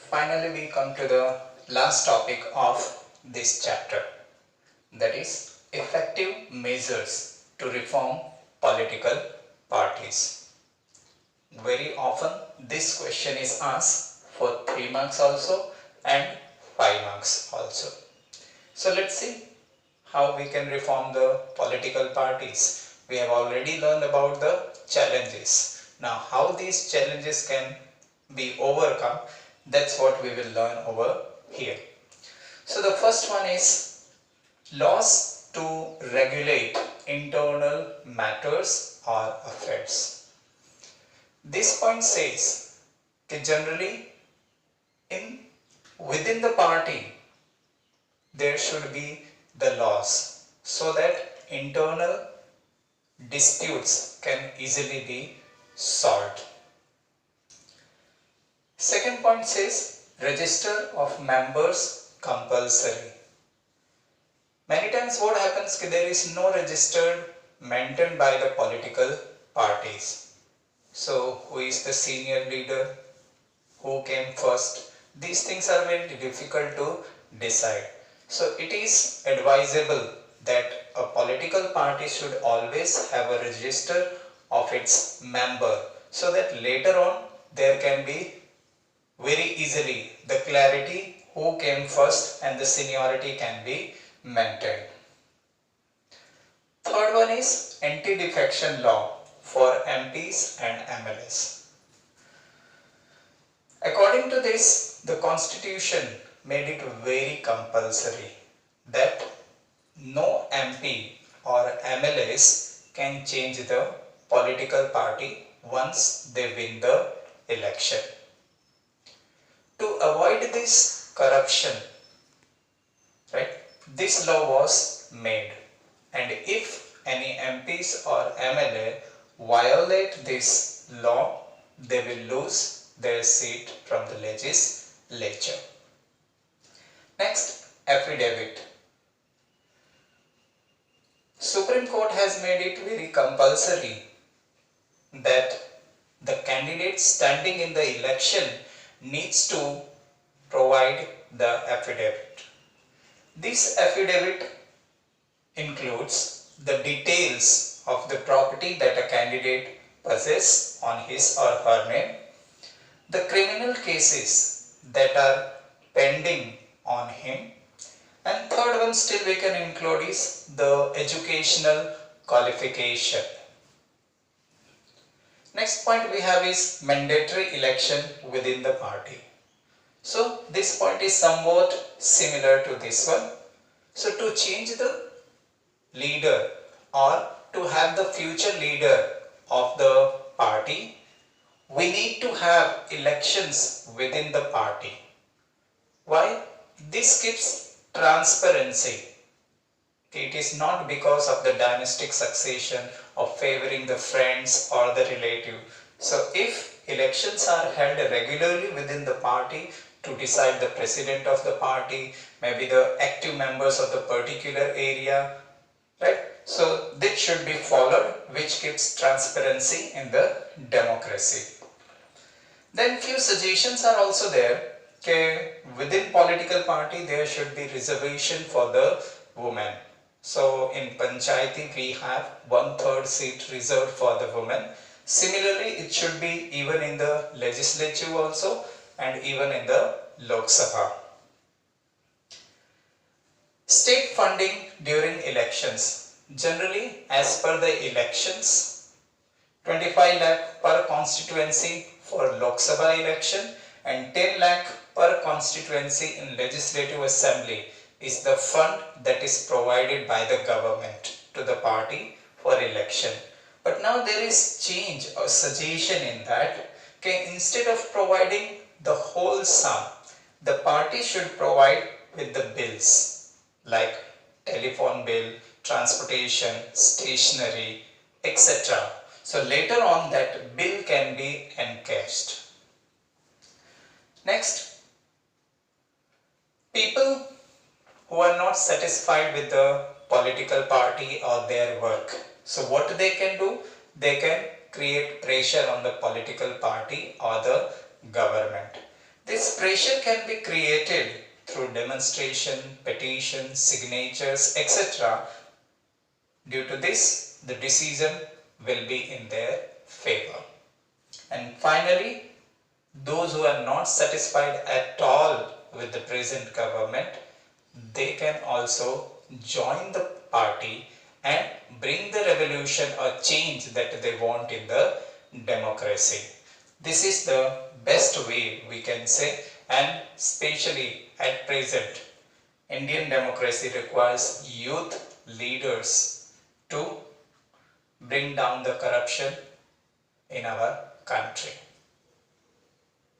finally we come to the last topic of this chapter, that is effective measures to reform political parties. Very often this question is asked for 3 marks also and 5 marks also. So let's see how we can reform the political parties. We have already learned about the challenges. Now how these challenges can be overcome, that's what we will learn over here. So the first one is laws to regulate internal matters or affairs. This point says that generally within the party there should be the laws so that internal disputes can easily be solved. Second point says register of members compulsory. Many times what happens is there is no register maintained by the political parties. So who is the senior leader? Who came first? These things are very difficult to decide. So it is advisable that a political party should always have a register of its member so that later on there can be very easily the clarity who came first and the seniority can be maintained. Third one is anti-defection law for MPs and MLAs. According to this, the constitution made it very compulsory that no MP or MLAs can change the political party once they win the election. To avoid this corruption, right, this law was made, and if any MPs or MLA violate this law, they will lose their seat from the legislature. Next, affidavit. Supreme Court has made it very compulsory that the candidate standing in the election needs to provide the affidavit. This affidavit includes the details of the property that a candidate possesses on his or her name, the criminal cases that are pending on him, and third one still we can include is the educational qualification. Next point we have is mandatory election within the party. So this point is somewhat similar to this one. So to change the leader or to have the future leader of the party, we need to have elections within the party. Why? This gives transparency. It is not because of the dynastic succession of favoring the friends or the relative. So if elections are held regularly within the party to decide the president of the party, maybe the active members of the particular area, right? So this should be followed, which gives transparency in the democracy. Then few suggestions are also there. Okay, within political party there should be reservation for the women. So in Panchayati we have 1/3 seat reserved for the women. Similarly, it should be even in the legislature also and even in the Lok Sabha. State funding during elections. Generally, as per the elections, 25 lakh per constituency for Lok Sabha election and 10 lakh per constituency in Legislative Assembly is the fund that is provided by the government to the party for election. But now there is change or suggestion in that. Okay, instead of providing the whole sum, the party should provide with the bills like telephone bill, transportation, stationery, etc. So later on that bill can be encashed. Next, people who are not satisfied with the political party or their work. So what they can do? They can create pressure on the political party or the government. They this pressure can be created through demonstration, petition, signatures, etc. Due to this, the decision will be in their favor. And finally, those who are not satisfied at all with the present government, they can also join the party and bring the revolution or change that they want in the democracy. This is the best way we can say, and especially at present, Indian democracy requires youth leaders to bring down the corruption in our country.